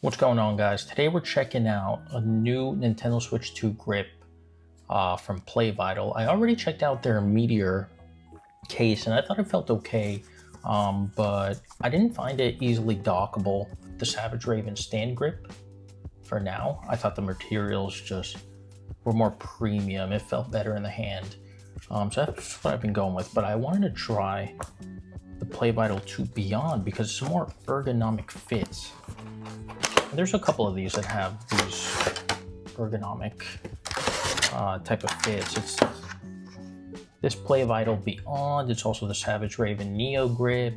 What's going on, guys? Today we're checking out a new Nintendo Switch 2 grip from PlayVital. I already checked out their Meteor case and I thought it felt okay, but I didn't find it easily dockable. The Savage Raven stand grip, for now, I thought the materials just were more premium. It felt better in the hand. So that's what I've been going with, but I wanted to try the PlayVital 2 Beyond because it's more ergonomic fits. There's a couple of these that have these ergonomic type of fits. It's this PlayVital Beyond. It's also the Savage Raven Neo Grip,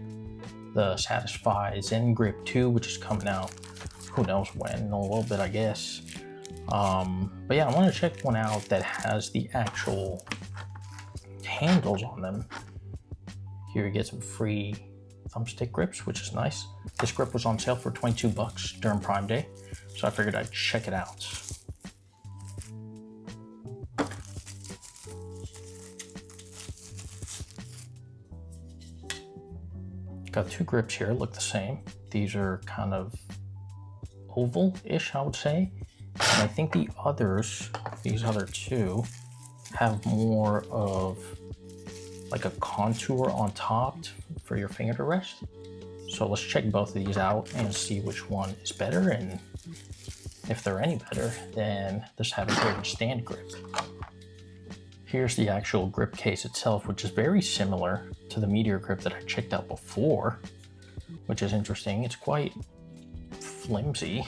the Satisfy Zen Grip 2, which is coming out who knows when, in a little bit, I guess. But yeah, I want to check one out that has the actual handles on them. Here you get some free thumbstick grips, which is nice. This grip was on sale for 22 bucks during Prime Day, so I figured I'd check it out. Got two grips here, look the same. These are kind of oval-ish, I would say. And I think the others, these other two, have more of like a contour on top for your finger to rest. So let's check both of these out and see which one is better, and if they're any better than the Savage Raven stand grip. Here's the actual grip case itself, which is very similar to the Meteor grip that I checked out before, which is interesting. It's quite flimsy.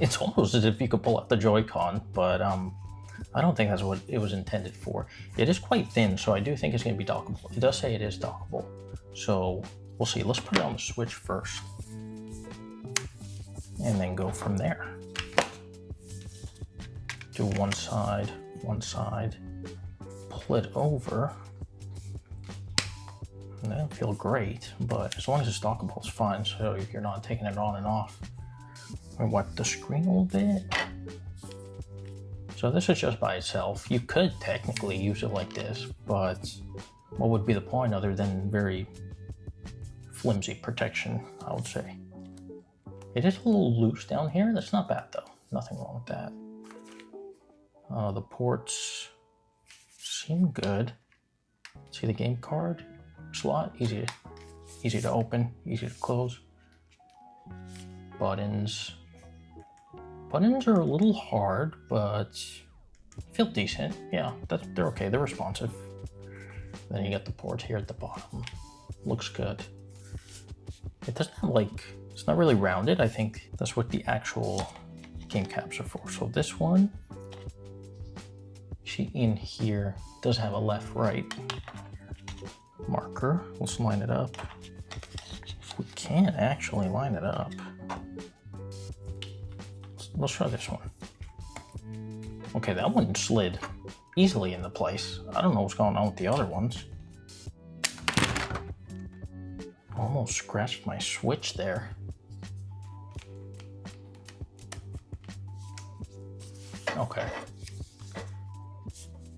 It's almost as if you could pull out the Joy-Con, but I don't think that's what it was intended for. It is quite thin, so I do think it's going to be dockable. It does say it is dockable, so we'll see. Let's put it on the Switch first, and then go from there. Do one side, pull it over. And that'll feel great, but as long as it's dockable, it's fine, so if you're not taking it on and off. I wipe the screen a little bit. So this is just by itself. You could technically use it like this, but what would be the point other than very flimsy protection, I would say. It is a little loose down here. That's not bad though. Nothing wrong with that. The ports seem good. See the game card slot? Easy to open, easy to close. Buttons are a little hard, but feel decent. Yeah, they're okay. They're responsive. Then you got the ports here at the bottom. Looks good. It doesn't have it's not really rounded. I think that's what the actual game caps are for. So this one, see in here, does have a left-right marker. Let's line it up. We can actually line it up. Let's try this one. Okay, that one slid easily into place. I don't know what's going on with the other ones. Almost scratched my Switch there. Okay.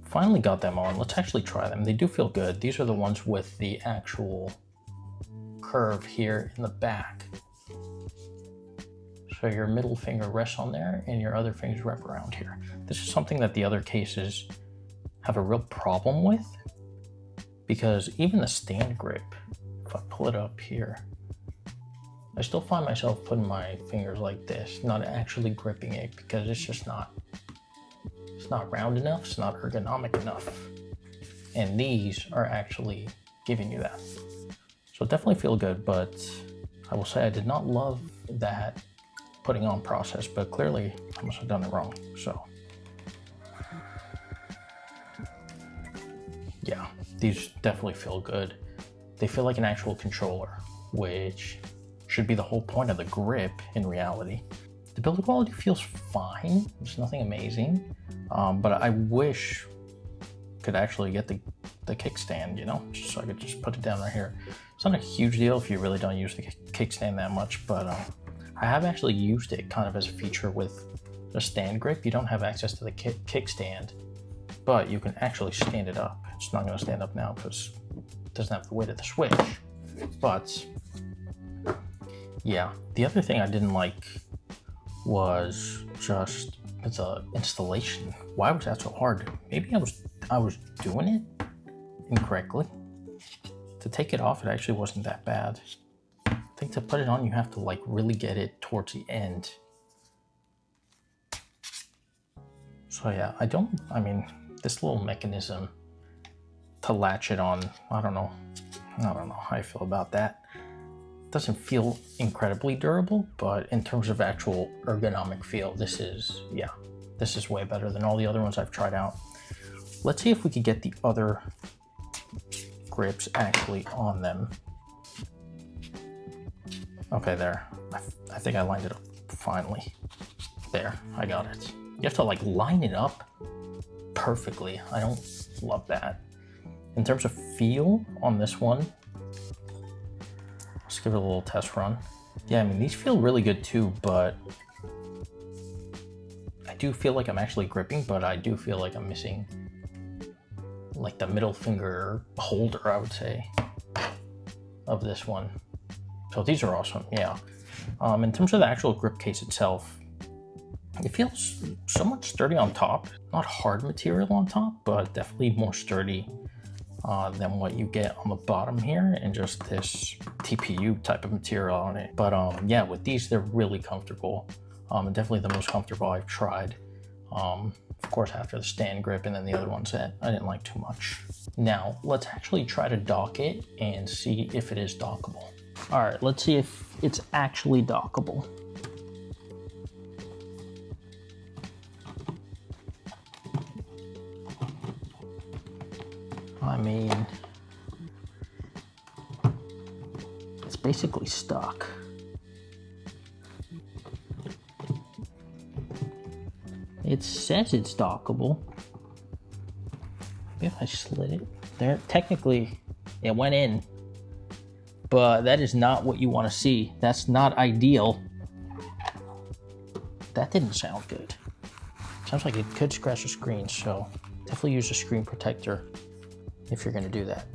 Finally got them on. Let's actually try them. They do feel good. These are the ones with the actual curve here in the back. So your middle finger rests on there and your other fingers wrap around here. This is something that the other cases have a real problem with, because even the stand grip, if I pull it up here, I still find myself putting my fingers like this, not actually gripping it, because it's just not round enough, it's not ergonomic enough. And these are actually giving you that. So definitely feel good, but I will say I did not love that putting on process, but clearly I must have done it wrong. So yeah, these definitely feel good. They feel like an actual controller, which should be the whole point of the grip in reality. The build quality feels fine. It's nothing amazing, but I wish I could actually get the kickstand, you know, just so I could just put it down right here. It's not a huge deal if you really don't use the kickstand that much, but I have actually used it kind of as a feature with the stand grip. You don't have access to the kickstand, but you can actually stand it up. It's not going to stand up now because it doesn't have the weight of the Switch, but Yeah, the other thing I didn't like was just the installation. Why was that so hard? Maybe I was doing it incorrectly. To take it off, it actually wasn't that bad. I think to put it on, you have to like really get it towards the end. So yeah, I mean, this little mechanism to latch it on, I don't know how I feel about that. It doesn't feel incredibly durable, but in terms of actual ergonomic feel, this is way better than all the other ones I've tried out. Let's see if we could get the other grips actually on them. Okay, there. I think I lined it up finally. There, I got it. You have to like line it up perfectly. I don't love that. In terms of feel on this one, let's give it a little test run. Yeah, I mean, these feel really good too, but I do feel like I'm actually gripping, but I do feel like I'm missing like the middle finger holder, I would say, of this one. So these are awesome, yeah. In terms of the actual grip case itself, it feels somewhat sturdy on top. Not hard material on top, but definitely more sturdy than what you get on the bottom here, and just this TPU type of material on it. But yeah, with these, they're really comfortable, and definitely the most comfortable I've tried. Of course, after the stand grip and then the other ones that I didn't like too much. Now, let's actually try to dock it and see if it is dockable. All right, let's see if it's actually dockable. I mean, it's basically stuck. It says it's dockable. Maybe if I slid it there, technically it went in, but that is not what you want to see. That's not ideal. That didn't sound good. Sounds like it could scratch the screen, so definitely use a screen protector if you're going to do that.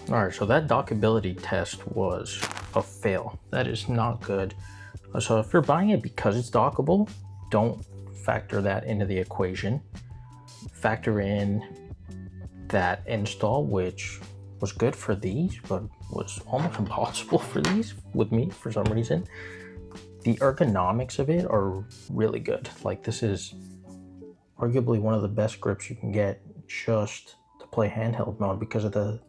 All right, so that dockability test was a fail. That is not good. So if you're buying it because it's dockable, don't factor that into the equation. Factor in that install, which was good for these, but was almost impossible for these with me for some reason. The ergonomics of it are really good. Like, this is arguably one of the best grips you can get just to play handheld mode because of this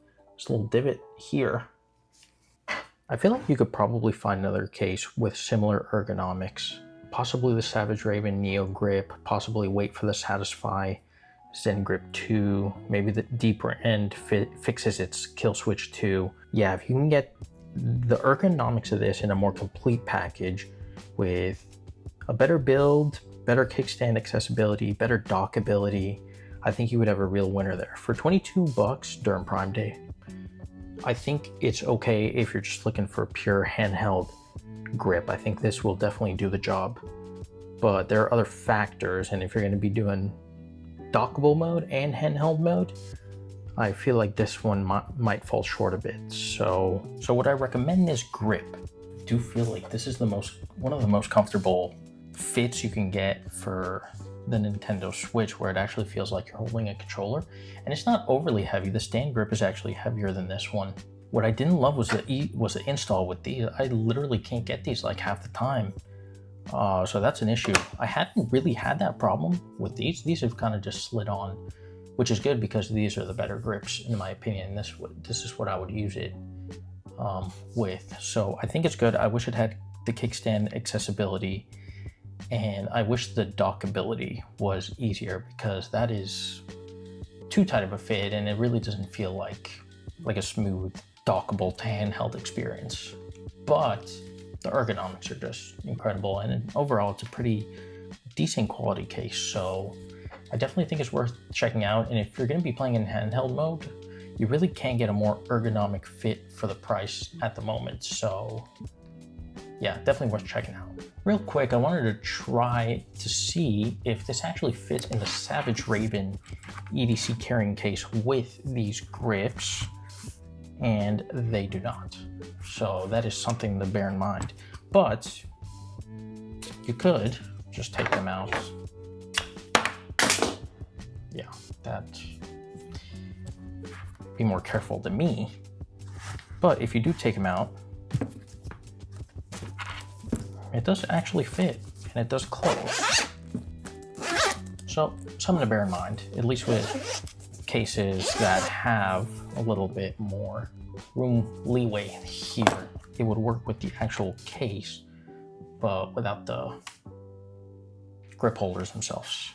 little divot here. I feel like you could probably find another case with similar ergonomics. Possibly the Savage Raven Neo Grip, possibly wait for the Satisfy Zen Grip 2, maybe the deeper end fixes its kill switch 2. Yeah, if you can get the ergonomics of this in a more complete package with a better build, better kickstand accessibility, better dockability, I think you would have a real winner there. For $22 during Prime Day, I think it's okay if you're just looking for a pure handheld grip. I think this will definitely do the job, but there are other factors, and if you're going to be doing dockable mode and handheld mode, I feel like this one might fall short a bit. So would I recommend this grip? I do feel like this is one of the most comfortable fits you can get for the Nintendo Switch, where it actually feels like you're holding a controller, and it's not overly heavy. The stand grip is actually heavier than this one. What I didn't love was the install with these. I literally can't get these like half the time. So that's an issue. I hadn't really had that problem with these. These have kind of just slid on, which is good because these are the better grips in my opinion. This is what I would use it with. So I think it's good. I wish it had the kickstand accessibility, and I wish the dockability was easier, because that is too tight of a fit and it really doesn't feel like a smooth dockable to handheld experience. But the ergonomics are just incredible, and overall it's a pretty decent quality case, so I definitely think it's worth checking out. And if you're going to be playing in handheld mode, you really can get a more ergonomic fit for the price at the moment. So yeah, definitely worth checking out. Real quick, I wanted to try to see if this actually fits in the Savage Raven EDC carrying case with these grips, and they do not. So that is something to bear in mind. But you could just take them out. Yeah, that, be more careful than me. But if you do take them out, it does actually fit and it does close. So something to bear in mind, at least with cases that have a little bit more room leeway here. It would work with the actual case, but without the grip holders themselves.